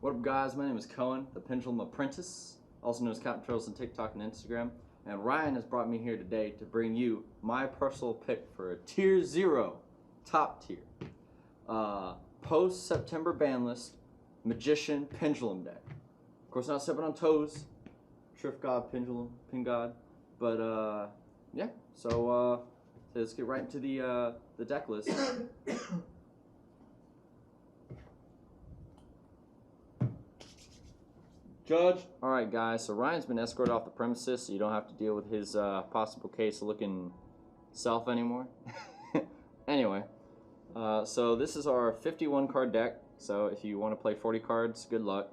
What up, guys? My name is Koen, the Pendulum Apprentice, also known as Captain Trails on TikTok and Instagram. And Ryan has brought me here today to bring you my personal pick for a Tier 0, top tier, post-September ban list, Magician Pendulum deck. Of course, not stepping on toes, Triff God, Pendulum, Pin God. But, yeah, so let's get right into the deck list. Judge. Alright guys, so Ryan's been escorted off the premises, so you don't have to deal with his possible case of looking self anymore. Anyway, so this is our 51 card deck, so if you want to play 40 cards, good luck.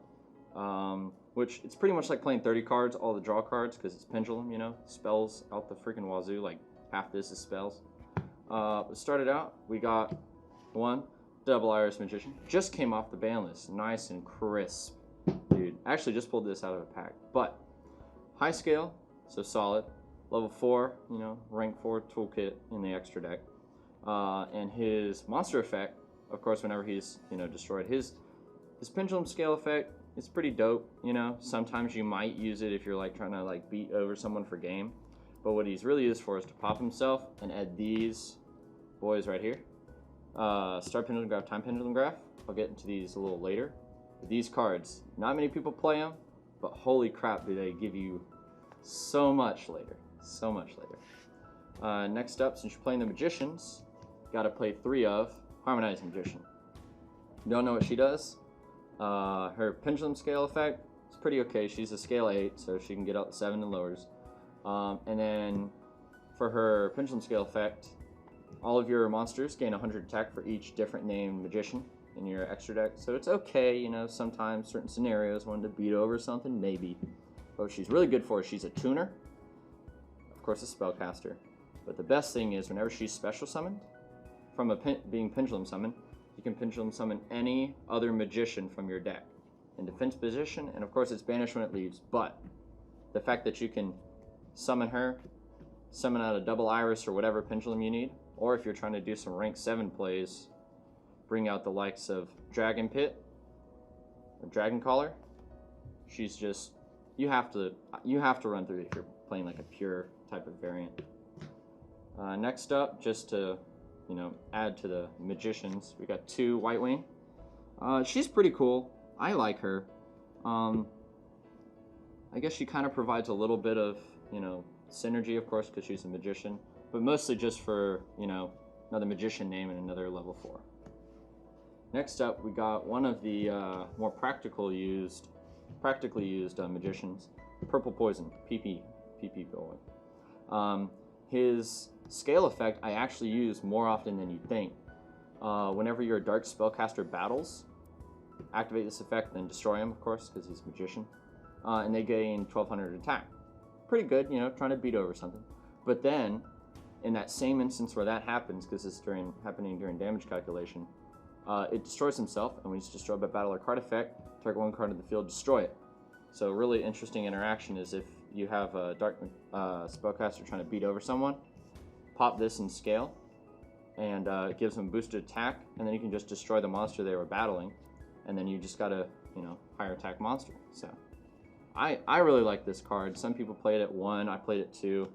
Which, it's pretty much like playing 30 cards, all the draw cards, because it's Pendulum, you know, spells out the freaking wazoo, like half this is spells. Started out, we got one, Double Iris Magician, just came off the ban list, nice and crisp. Dude, I actually just pulled this out of a pack. But high scale, so solid. Level 4, you know, rank 4 toolkit in the extra deck. And his monster effect, of course, whenever he's, you know, destroyed, his pendulum scale effect is pretty dope, you know. Sometimes you might use it if you're like trying to like beat over someone for game. But what he's really used for is to pop himself and add these boys right here. Start Pendulum Graph, Time Pendulum Graph. I'll get into these a little later. These cards, not many people play them, but holy crap, do they give you so much later. So much later. Next up, since you're playing the Magicians, got to play 3 of Harmonized Magician. You don't know what she does? Her Pendulum Scale effect is pretty okay. She's a scale 8, so she can get out 7 and lowers. And then for her Pendulum Scale effect, all of your monsters gain 100 attack for each different named Magician in your extra deck, so it's okay, you know, sometimes certain scenarios wanting to beat over something, maybe. But what she's really good for is she's a tuner, of course a spellcaster, but the best thing is whenever she's special summoned, from being pendulum summoned, you can pendulum summon any other magician from your deck in defense position, and of course it's banished when it leaves, but the fact that you can summon her, summon out a double iris or whatever pendulum you need, or if you're trying to do some rank 7 plays, bring out the likes of Dragon Pit or Dragon Collar. She's just, you have to run through it if you're playing like a pure type of variant. Next up, just to, you know, add to the Magicians, we got 2 White Wing. She's pretty cool. I like her. I guess she kind of provides a little bit of, you know, synergy, of course, because she's a magician, but mostly just for, you know, another magician name and another level 4. Next up, we got one of the more practically used magicians, Purple Poison, PP Boy. His scale effect I actually use more often than you'd think. Whenever your dark spellcaster battles, activate this effect, then destroy him, of course, because he's a magician, and they gain 1200 attack. Pretty good, you know, trying to beat over something. But then, in that same instance where that happens, because it's happening during damage calculation, it destroys himself, and when he's destroyed by battle or card effect, target 1 card in the field, destroy it. So really interesting interaction is if you have a dark spellcaster trying to beat over someone, pop this in scale, and it gives them boosted attack, and then you can just destroy the monster they were battling, and then you just got a, you know, higher attack monster. So I really like this card. Some people play it at 1, I played it 2,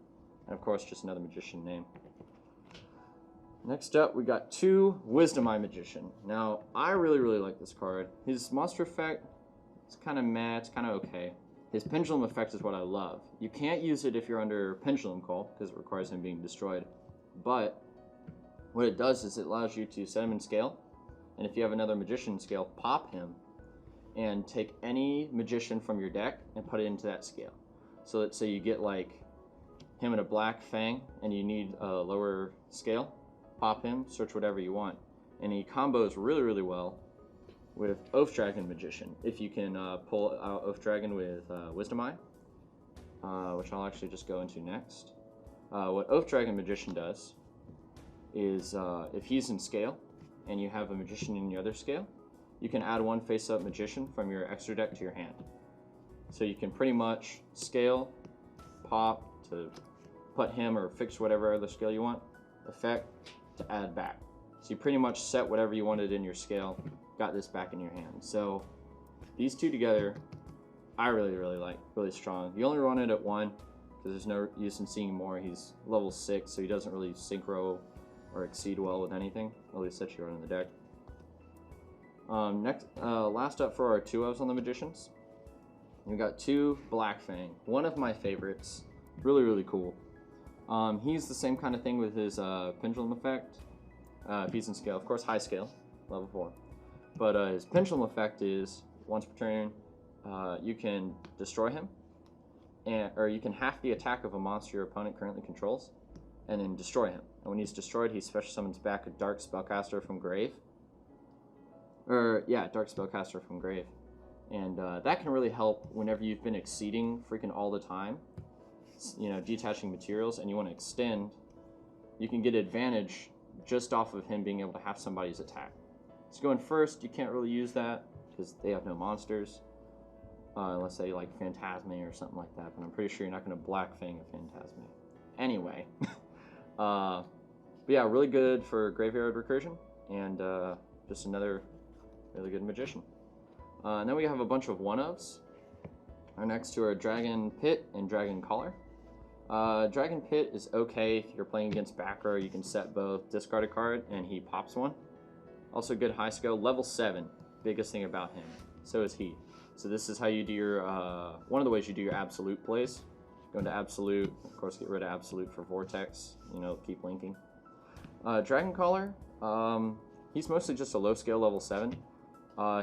and of course just another magician name. Next up, we got 2 Wisdom Eye Magician. Now, I really like this card. His monster effect, it's kind of meh, it's kind of okay. His pendulum effect is what I love. You can't use it if you're under Pendulum Call, because it requires him being destroyed. But what it does is it allows you to set him in scale, and if you have another magician scale, pop him, and take any magician from your deck and put it into that scale. So let's say you get like him in a Black Fang, and you need a lower scale, pop him, search whatever you want. And he combos really well with Oath Dragon Magician. If you can pull out Oath Dragon with Wisdom Eye, which I'll actually just go into next. What Oath Dragon Magician does is if he's in scale and you have a magician in your other scale, you can add 1 face-up magician from your extra deck to your hand. So you can pretty much scale, pop to put him or fix whatever other scale you want, effect, to add back. So you pretty much set whatever you wanted in your scale, got this back in your hand. So these two together, I really like, really strong. You only run it at 1 because there's no use in seeing more. He's level 6, so he doesn't really synchro or exceed well with anything. At least that you run in the deck. Last up for our 2-ofs on the Magicians, we got 2 Black Fang, one of my favorites. Really cool. He's the same kind of thing with his Pendulum effect. If he's in scale, of course, high scale, level 4. But his Pendulum effect is once per turn, you can destroy him, or you can half the attack of a monster your opponent currently controls, and then destroy him. And when he's destroyed, he special summons back a Dark Spellcaster from grave. Dark Spellcaster from grave. And that can really help whenever you've been exceeding freaking all the time. You know, detaching materials, and you want to extend, you can get advantage just off of him being able to have somebody's attack. So going first, you can't really use that because they have no monsters, unless they like Phantasme or something like that. But I'm pretty sure you're not going to Black Fang a Phantasme. Anyway, but yeah, really good for graveyard recursion, and just another really good magician. And then we have a bunch of 1-ofs. Our next two are Dragon Pit and Dragon Collar. Dragon Pit is okay if you're playing against back row. You can set both, discard a card, and he pops one. Also good high skill, level 7. Biggest thing about him. So is he. So this is how you do your, one of the ways you do your absolute plays. Go into absolute, of course get rid of absolute for Vortex, you know, keep linking. Dragon Collar, he's mostly just a low scale level 7.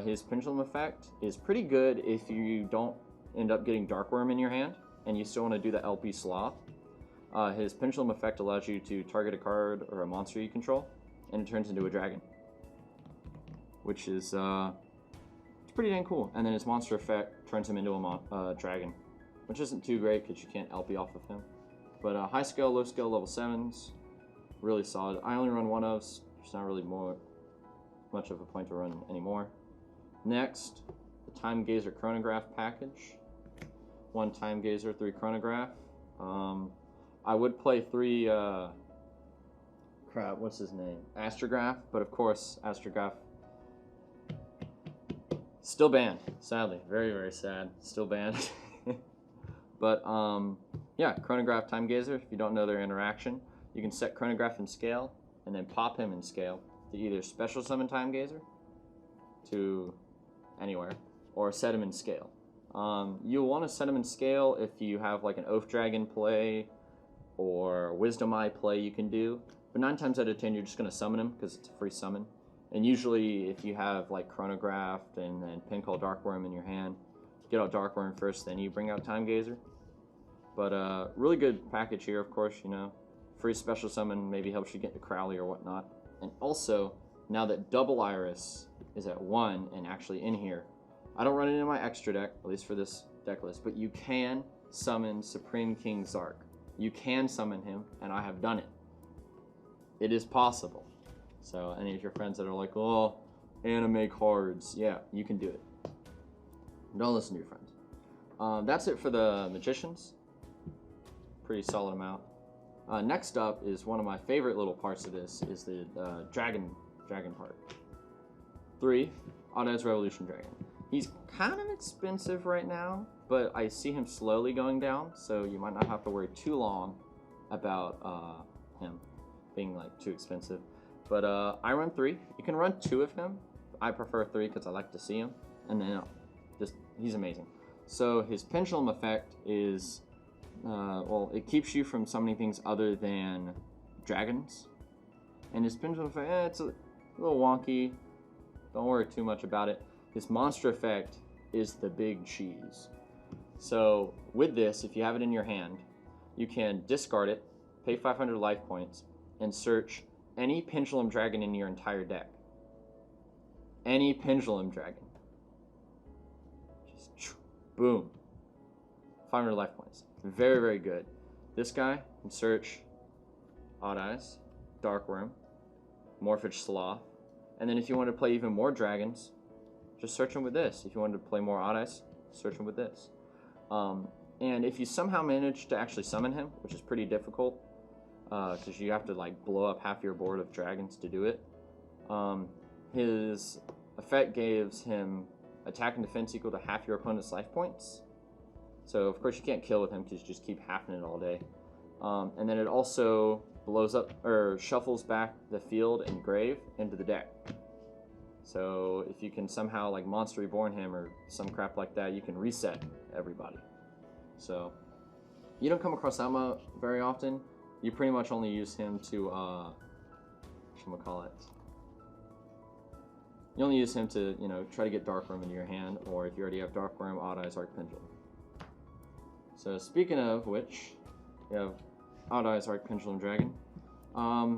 His Pendulum effect is pretty good if you don't end up getting Darkworm in your hand, and you still want to do the LP Sloth. His Pendulum effect allows you to target a card or a monster you control, and it turns into a dragon, which is it's pretty dang cool. And then his monster effect turns him into a dragon, which isn't too great because you can't LP off of him. But high scale, low scale, level 7s, really solid. I only run 1-ofs. There's not really much of a point to run anymore. Next, the Time Gazer Chronograph package. 1 Time Gazer, 3 Chronograph. I would play 3, what's his name? Astrograph, but of course, Astrograph still banned, sadly. Very sad, still banned. But, yeah, Chronograph, Time Gazer, if you don't know their interaction, you can set Chronograph in scale, and then pop him in scale to either special summon Time Gazer to anywhere, or set him in scale. You'll want to set him in scale if you have like an Oath Dragon play or Wisdom Eye play you can do, but 9 times out of 10 you're just going to summon him because it's a free summon. And usually if you have like Chronograph and then Pincall Darkworm in your hand, get out Darkworm first, then you bring out Time Gazer. But really good package here, of course, you know. Free special summon maybe helps you get to Crowley or whatnot. And also, now that Double Iris is at 1 and actually in here, I don't run it in my extra deck, at least for this deck list, but you can summon Supreme King Zark. You can summon him, and I have done it. It is possible. So any of your friends that are like, oh, anime cards, yeah, you can do it. Don't listen to your friends. That's it for the Magicians. Pretty solid amount. Next up is one of my favorite little parts of this, is the dragon part. 3, Odd-Eyes Revolution Dragon. He's kind of expensive right now, but I see him slowly going down, so you might not have to worry too long about him being like too expensive. But I run 3. You can run 2 of him. I prefer 3 because I like to see him, and then he's amazing. So his Pendulum effect is, well, it keeps you from summoning things other than dragons. And his Pendulum effect, it's a little wonky. Don't worry too much about it. His monster effect is the big cheese. So with this, if you have it in your hand, you can discard it, pay 500 life points, and search any Pendulum Dragon in your entire deck. Any Pendulum Dragon. Just boom. 500 life points. Very good. This guy can search Odd-Eyes, Darkworm, Morphage Sloth, and then if you want to play even more dragons, just search them with this. If you wanted to play more Odd-Eyes, search them with this. And if you somehow manage to actually summon him, which is pretty difficult, because you have to like blow up half your board of dragons to do it, his effect gives him attack and defense equal to half your opponent's life points. So of course you can't kill with him because you just keep halving it all day. And then it also blows up or shuffles back the field and grave into the deck. So if you can somehow like Monster Reborn him or some crap like that, you can reset everybody. So you don't come across that very often. You pretty much only use him to whatchamacallit. You only use him to, you know, try to get Darkworm into your hand, or if you already have Darkworm, Odd Eyes, Arc Pendulum. So speaking of which, you have Odd Eyes, Arc Pendulum Dragon. I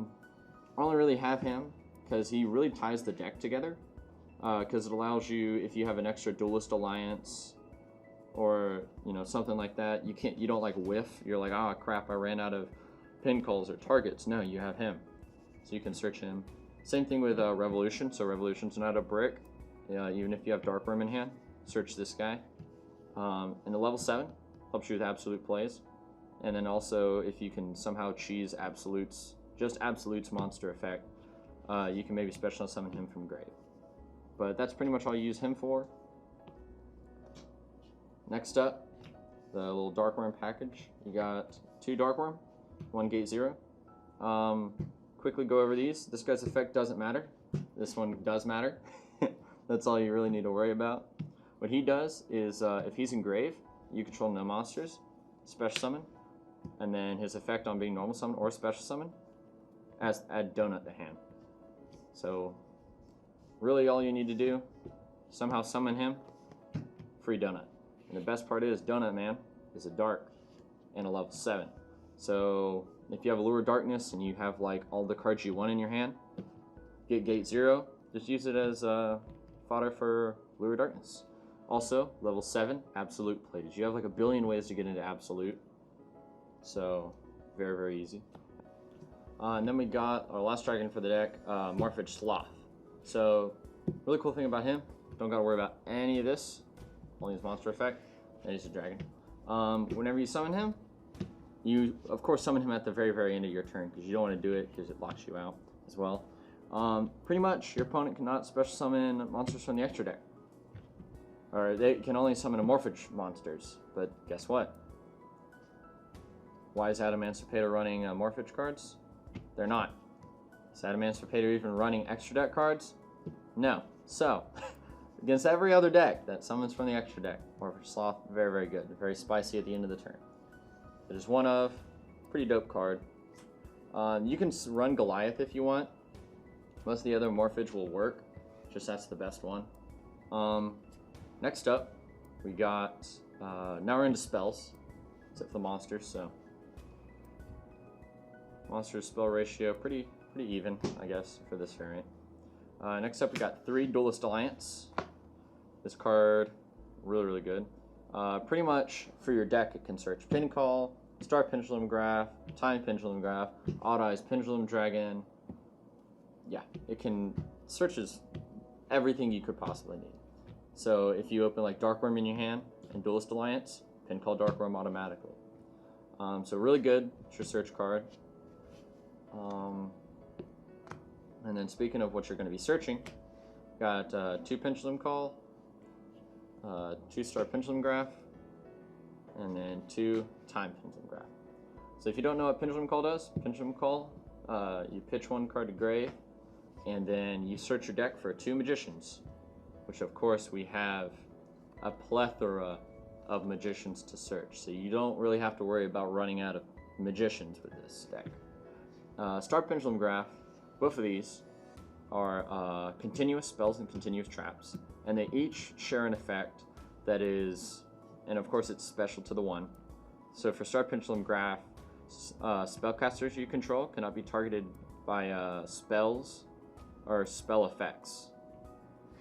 only really have him because he really ties the deck together. Because it allows you, if you have an extra Duelist Alliance, or you know something like that, you don't like whiff. You're like, oh crap, I ran out of pin calls or targets. No, you have him, so you can search him. Same thing with Revolution. So Revolution's not a brick. Even if you have Darkworm in hand, search this guy. And the level 7 helps you with absolute plays. And then also, if you can somehow cheese absolutes, just absolutes monster effect, you can maybe special summon him from grave. But that's pretty much all you use him for. Next up, the little Darkworm package. You got 2 Darkworm, 1 Gate 0. Quickly go over these. This guy's effect doesn't matter. This one does matter. That's all you really need to worry about. What he does is, if he's in grave, you control no monsters, special summon, and then his effect on being normal summon or special summon, add Donut to hand. So really all you need to do, somehow summon him, free Donut. And the best part is, Donut Man is a dark and a level 7. So if you have Allure Darkness and you have like all the cards you want in your hand, get Gate 0, just use it as fodder for Allure Darkness. Also, level 7, Absolute plays. You have like a billion ways to get into Absolute. So, very, very easy. And then we got our last dragon for the deck, Morphage Sloth. So, really cool thing about him, don't gotta worry about any of this, only his monster effect, and he's a dragon. Whenever you summon him, you of course summon him at the very, very end of your turn, because you don't want to do it because it locks you out as well. Pretty much, your opponent cannot special summon monsters from the extra deck. Or they can only summon Morphage monsters, but guess what? Why is Adamancipator running Morphage cards? They're not. Is Adamancipator even running extra deck cards? No. So, against every other deck that summons from the extra deck, Morphage Sloth, very, very good. Very spicy at the end of the turn. It is one of, pretty dope card. You can run Goliath if you want. Most of the other Morphage will work, just that's the best one. Next up, we got, now we're into spells, except for the monsters, so. Monster spell ratio, pretty even, I guess, for this variant. Next up, we got 3 Duelist Alliance. This card, really, really good. Pretty much for your deck, it can search Pin Call, Star Pendulum Graph, Time Pendulum Graph, Odd Eyes Pendulum Dragon. Yeah, it can searches everything you could possibly need. So if you open like Darkworm in your hand and Duelist Alliance, Pin Call Darkworm automatically. So really good, it's your search card. And then speaking of what you're going to be searching, got 2 Pendulum Call, 2 Star Pendulum Graph, and then 2 Time Pendulum Graph. So if you don't know what Pendulum Call does, Pendulum Call, you pitch 1 card to grave, and then you search your deck for 2 Magicians, which of course we have a plethora of Magicians to search, so you don't really have to worry about running out of Magicians with this deck. Star Pendulum Graph, both of these are continuous spells and continuous traps, and they each share an effect that is, and of course it's special to the one. So for Star Pendulum Graph, spellcasters you control cannot be targeted by spells or spell effects.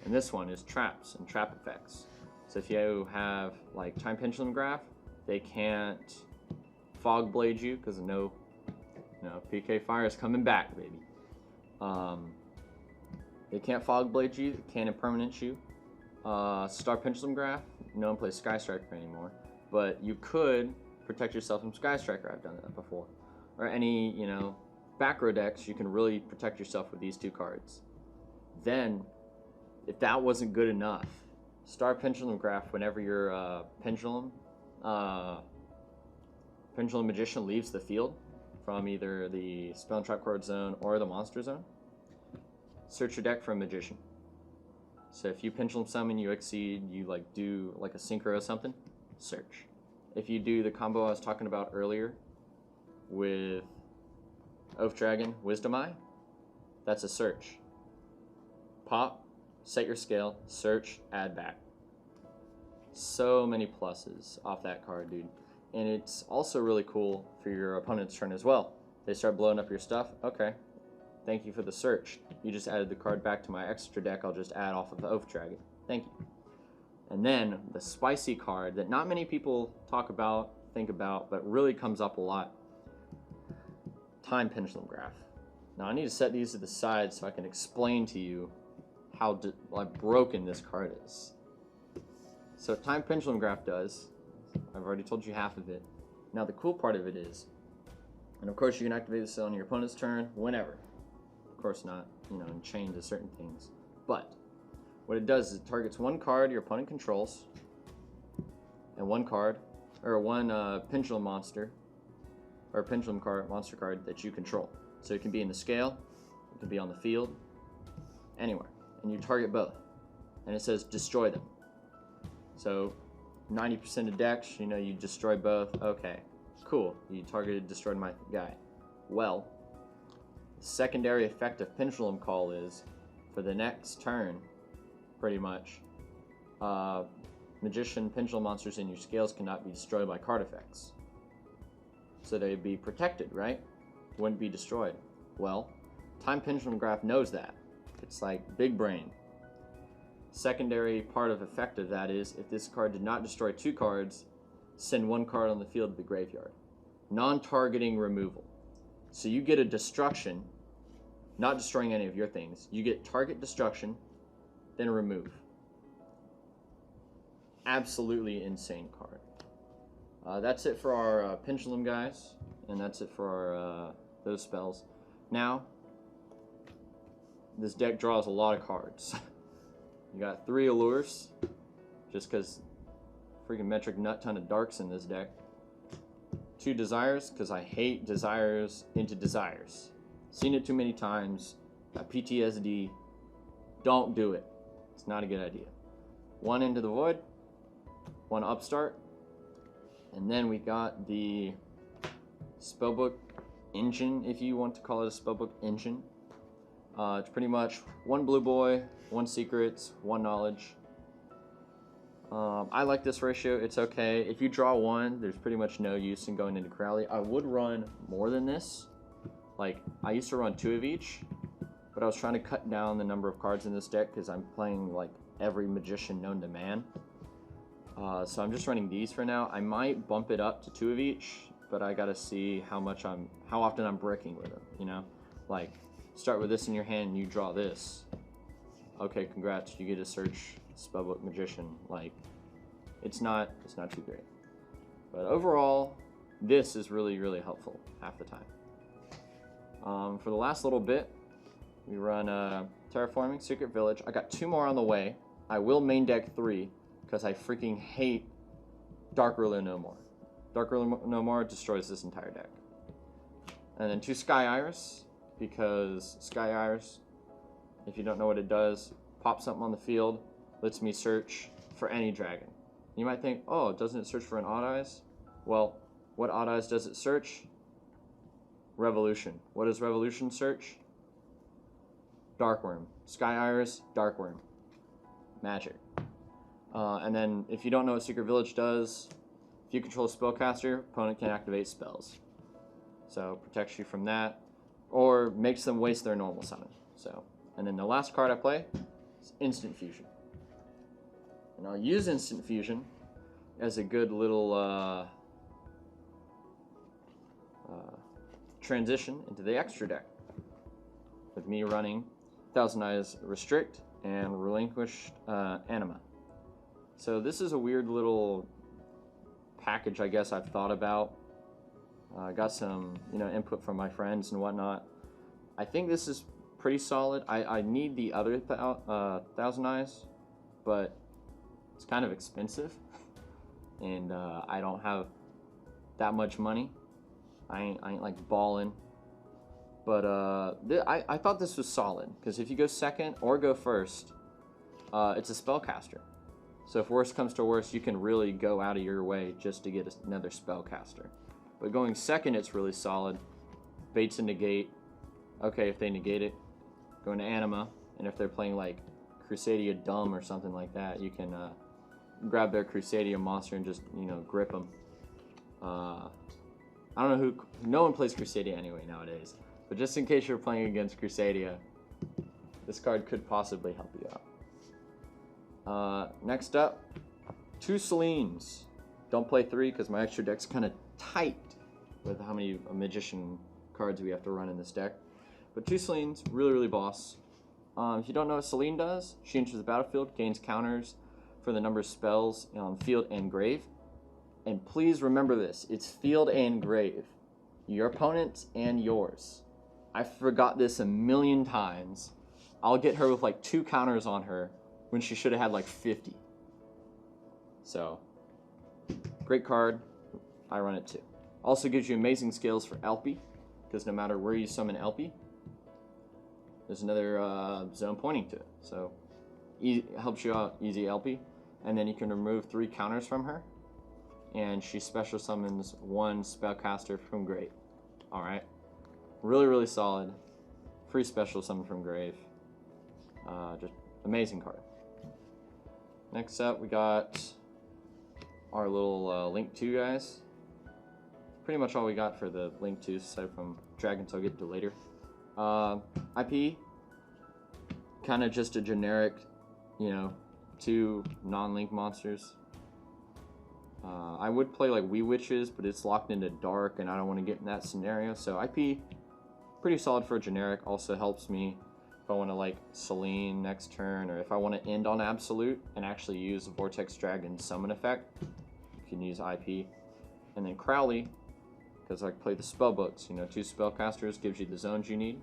And this one is traps and trap effects. So if you have like Time Pendulum Graph, they can't Fog Blade you because no PK Fire is coming back, baby. They can't Fog Blade you, they can't Impermanence you. Star Pendulum Graph, no one plays Sky Striker anymore, but you could protect yourself from Sky Striker. I've done that before. Or any, back row decks, you can really protect yourself with these 2 cards. Then, if that wasn't good enough, Star Pendulum Graph whenever your Pendulum Magician leaves the field from either the Spell and Trap card zone or the Monster zone. Search your deck for a Magician. So if you Pendulum Summon, you Exceed, you like do like a Synchro or something, search. If you do the combo I was talking about earlier with Oath Dragon, Wisdom Eye, that's a search. Pop, set your scale, search, add back. So many pluses off that card, dude. And it's also really cool for your opponent's turn as well. They start blowing up your stuff. Okay, thank you for the search. You just added the card back to my extra deck. I'll just add off of the Oath Dragon. Thank you. And then the spicy card that not many people talk about, think about, but really comes up a lot. Time Pendulum Graph. Now I need to set these to the side so I can explain to you how broken this card is. So Time Pendulum Graph does, I've already told you half of it. Now the cool part of it is, and of course you can activate this on your opponent's turn whenever. Of course not, chained to certain things. But what it does is it targets one card your opponent controls, and one pendulum monster, or pendulum monster card that you control. So it can be in the scale, it can be on the field, anywhere. And you target both. And it says destroy them. So 90% of decks, you destroy both. Okay, cool. You destroyed my guy. Well, the secondary effect of Pendulum Call is, for the next turn, pretty much, Magician Pendulum monsters in your scales cannot be destroyed by card effects. So they'd be protected, right? Wouldn't be destroyed. Well, Time Pendulum Graph knows that. It's like big brain. Secondary part of effect of that is, if this card did not destroy 2 cards, send 1 card on the field to the graveyard. Non-targeting removal. So you get a destruction, not destroying any of your things. You get target destruction, then remove. Absolutely insane card. That's it for our Pendulum guys, and that's it for our those spells. Now, this deck draws a lot of cards. You got 3 Allures, just because freaking metric nut ton of darks in this deck. 2 Desires, because I hate Desires into Desires. Seen it too many times. Got PTSD. Don't do it. It's not a good idea. 1 Into the Void. 1 Upstart. And then we got the Spellbook Engine, if you want to call it a Spellbook Engine. It's pretty much 1 Blue Boy, 1 Secrets, 1 Knowledge. I like this ratio. It's okay. If you draw 1, there's pretty much no use in going into Crowley. I would run more than this. Like, I used to run 2 of each, but I was trying to cut down the number of cards in this deck because I'm playing like every Magician known to man. So I'm just running these for now. I might bump it up to 2 of each, but I gotta see how often I'm bricking with them. Like, start with this in your hand and you draw this. Okay, congrats, you get to search Spellbook Magician. Like, it's not too great. But overall, this is really, really helpful half the time. For the last little bit, we run Terraforming, Secret Village. I got 2 more on the way. I will main deck 3, because I freaking hate Dark Ruler No More. Dark Ruler No More destroys this entire deck. And then 2 Sky Iris, because Sky Iris, if you don't know what it does, pop something on the field, lets me search for any dragon. You might think, oh, doesn't it search for an Odd Eyes? Well, what Odd Eyes does it search? Revolution. What does Revolution search? Darkworm. Sky Iris, Darkworm. Magic. And then, if you don't know what Secret Village does, if you control a spellcaster, opponent can activate spells. So, protects you from that, or makes them waste their normal summon. So, and then the last card I play is Instant Fusion. And I'll use Instant Fusion as a good little transition into the extra deck, with me running Thousand Eyes Restrict and Relinquished Anima. So this is a weird little package, I guess, I've thought about. I got some, input from my friends and whatnot. I think this is pretty solid. I need the other Thousand Eyes, but It's kind of expensive, and I don't have that much money. I ain't like balling. But I thought this was solid, because if you go second or go first, it's a spellcaster. So if worst comes to worst, you can really go out of your way just to get another spellcaster. But going second, it's really solid. Baits a negate. Okay, if they negate it, go into Anima. And if they're playing like Crusadia Dumb or something like that, you can grab their Crusadia monster and just, you know, grip them. I don't know who... No one plays Crusadia anyway nowadays. But just in case you're playing against Crusadia, this card could possibly help you out. Next up, 2 Celines. Don't play 3 because my extra deck's kind of tight with how many Magician cards we have to run in this deck. But 2 Celines, really, really boss. If you don't know what Celine does, she enters the battlefield, gains counters for the number of spells on field and grave. And please remember this, it's field and grave. Your opponent's and yours. I forgot this a million times. I'll get her with like 2 counters on her when she should have had like 50. So, great card. I run it too. Also gives you amazing skills for LP, because no matter where you summon LP, there's another zone pointing to it. So, helps you out, easy LP. And then you can remove 3 counters from her, and she special summons 1 spellcaster from grave. Alright. Really, really solid. Free special summon from grave. Just amazing card. Next up, we got our little Link 2 guys. Pretty much all we got for the Link 2, aside from Dragons I'll get to later. IP, kind of just a generic, you know, 2 non-Link monsters. I would play like Wee Witches, but it's locked into dark and I don't want to get in that scenario. So IP, pretty solid for a generic. Also helps me if I want to like Celine next turn, or if I want to end on Absolute and actually use the Vortex Dragon summon effect, you can use IP. And then Crowley, because I play the spell books, you know, 2 spellcasters gives you the zones you need.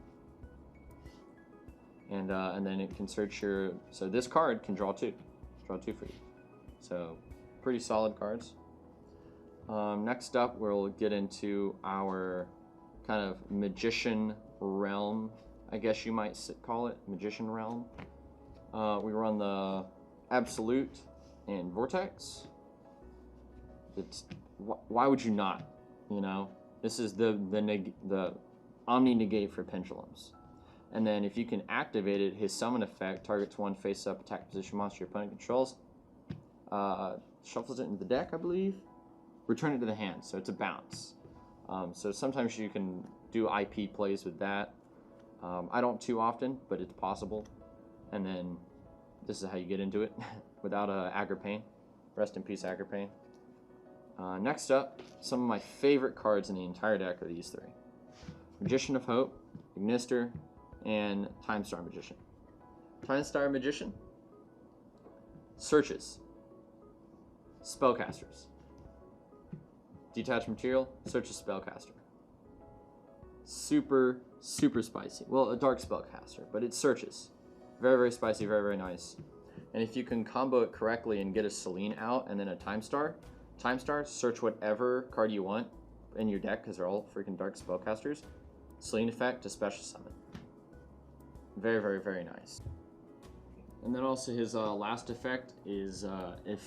And then it can search your, so this card can draw 2 for you. So pretty solid cards. Next up, we'll get into our kind of Magician realm, I guess you might call it, Magician realm. We run the Absolute and Vortex. It's, why would you not, you know? This is the Omni Negate for Pendulums. And then if you can activate it, his summon effect targets 1 face-up attack position monster your opponent controls. Shuffles it into the deck, I believe. Return it to the hand, so it's a bounce. So sometimes you can do IP plays with that. I don't too often, but it's possible. And then this is how you get into it without Agripane. Rest in peace, Agripane. Next up, some of my favorite cards in the entire deck are these 3. Magician of Hope, Ignister, and Time Star Magician. Time Star Magician searches spellcasters. Detached material, searches spellcaster. Super, super spicy. Well, a dark spellcaster, but it searches. Very, very spicy, very, very nice. And if you can combo it correctly and get a Celine out and then a Time Star, search whatever card you want in your deck, because they're all freaking dark spellcasters. Celine effect to special summon. Very, very, very nice. And then also his last effect is if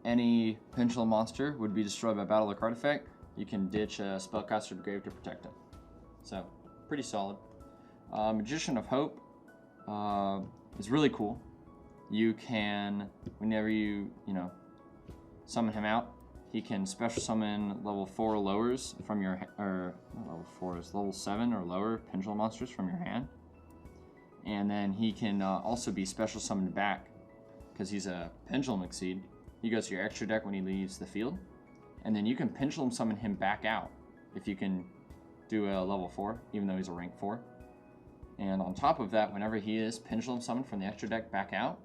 any Pendulum monster would be destroyed by battle or card effect, you can ditch a spellcaster to grave to protect him. So, pretty solid. Magician of Hope is really cool. You can, whenever you summon him out, he can special summon level 4 or lowers from your, or not level 4, is level 7 or lower Pendulum monsters from your hand. And then he can also be special summoned back, because he's a Pendulum Exceed. He goes to your extra deck when he leaves the field. And then you can Pendulum summon him back out if you can do a level 4, even though he's a rank 4. And on top of that, whenever he is Pendulum summoned from the extra deck back out,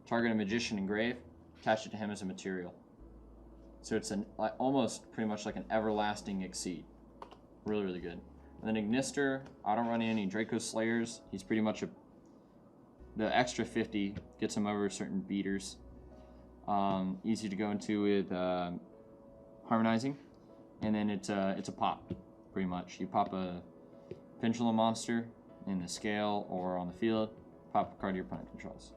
target a Magician in grave, attach it to him as a material. So it's almost pretty much like an everlasting Exceed. Really, really good. And then Ignister, I don't run any Draco Slayers. He's pretty much the extra 50 gets him over certain beaters. Easy to go into with harmonizing, and then it's a pop, pretty much. You pop a Pendulum monster in the scale or on the field, pop a card your opponent controls.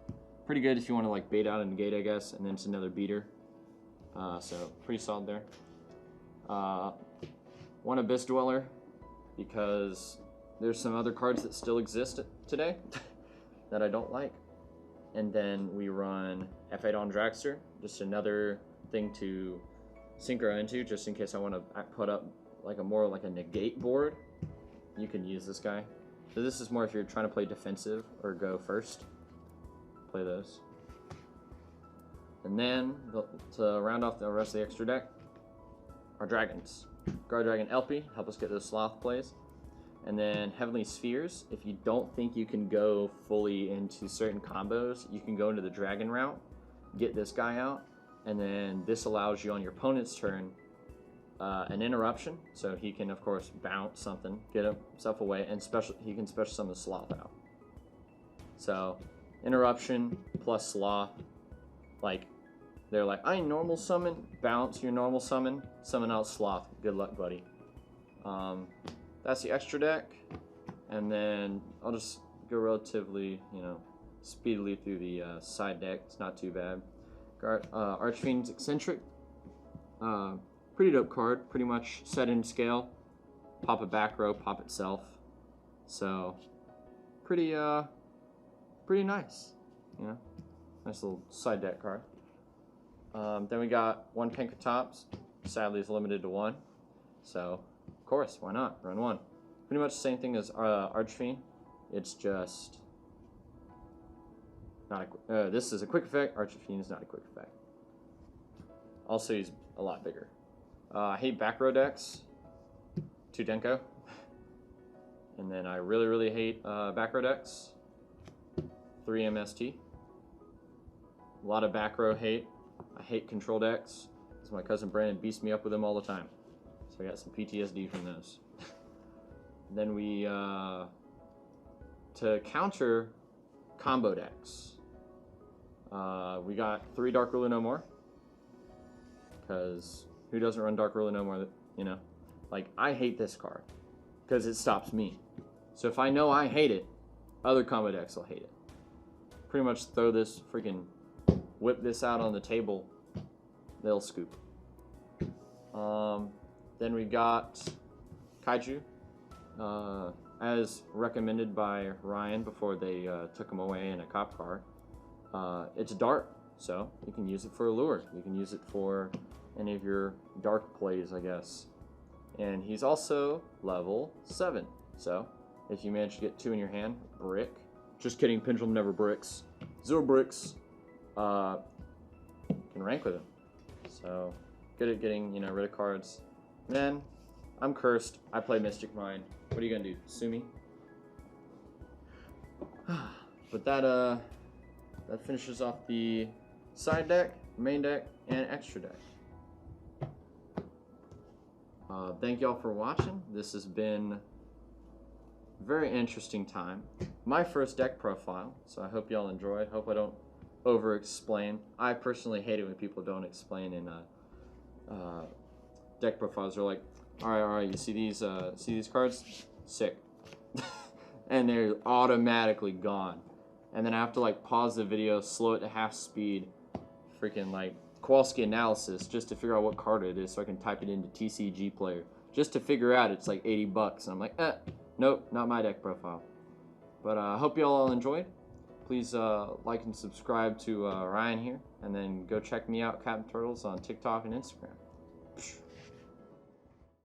Pretty good if you want to like bait out and negate, I guess, and then it's another beater. So pretty solid there. One Abyss Dweller, because there's some other cards that still exist today that I don't like. And then we run F8 on Dragster, just another thing to synchro into, just in case I want to put up like more like a negate board. You can use this guy. So this is more if you're trying to play defensive or go first. Play those. And then to round off the rest of the extra deck, our dragons. Guard Dragon LP, help us get those sloth plays. And then Heavenly Spheres, if you don't think you can go fully into certain combos, you can go into the dragon route, get this guy out, and then this allows you on your opponent's turn an interruption, so he can of course bounce something, get himself away, and he can special summon the sloth out. So interruption plus sloth, like they're like, I normal summon, bounce your normal summon out sloth. Good luck, buddy. That's the extra deck, and then I'll just go relatively, speedily through the side deck. It's not too bad. Archfiend's Eccentric. Pretty dope card, pretty much set in scale. Pop a back row, pop itself. So, pretty nice. Nice little side deck card. Then we got one Pankatops. Sadly, it's limited to one. So, of course, why not? Run one. Pretty much the same thing as Archfiend. It's just not a. This is a quick effect. Archfiend is not a quick effect. Also, he's a lot bigger. I hate back row decks. 2 Denko. And then I really hate back row decks. 3 MST. A lot of back row hate. I hate control decks, because my cousin Brandon beats me up with them all the time. So I got some PTSD from those. Then we, to counter combo decks, we got 3 Dark Ruler No More. Because who doesn't run Dark Ruler No More, Like, I hate this card, because it stops me. So if I know I hate it, other combo decks will hate it. Pretty much throw this freaking, whip this out on the table, they'll scoop. Then we got Kaiju, as recommended by Ryan before they took him away in a cop car. It's dark, so you can use it for a lure. You can use it for any of your dark plays, I guess. And he's also level 7, so if you manage to get 2 in your hand, brick. Just kidding, Pendulum never bricks. 0 bricks. Can rank with him. So good at getting rid of cards. Then I'm cursed. I play Mystic Mind. What are you gonna do? Sue me? But that finishes off the side deck, main deck, and extra deck. Thank y'all for watching. This has been a very interesting time. My first deck profile, so I hope y'all enjoyed. Hope I don't over-explain. I personally hate it when people don't explain in deck profiles. They're like, all right, you see these cards? Sick. And they're automatically gone. And then I have to like pause the video, slow it to half speed, freaking like Kowalski analysis just to figure out what card it is so I can type it into TCG Player. Just to figure out it's like $80. And I'm like, nope, not my deck profile. But I hope y'all all enjoyed. Please like and subscribe to Ryan here. And then go check me out, Captain Turtles, on TikTok and Instagram.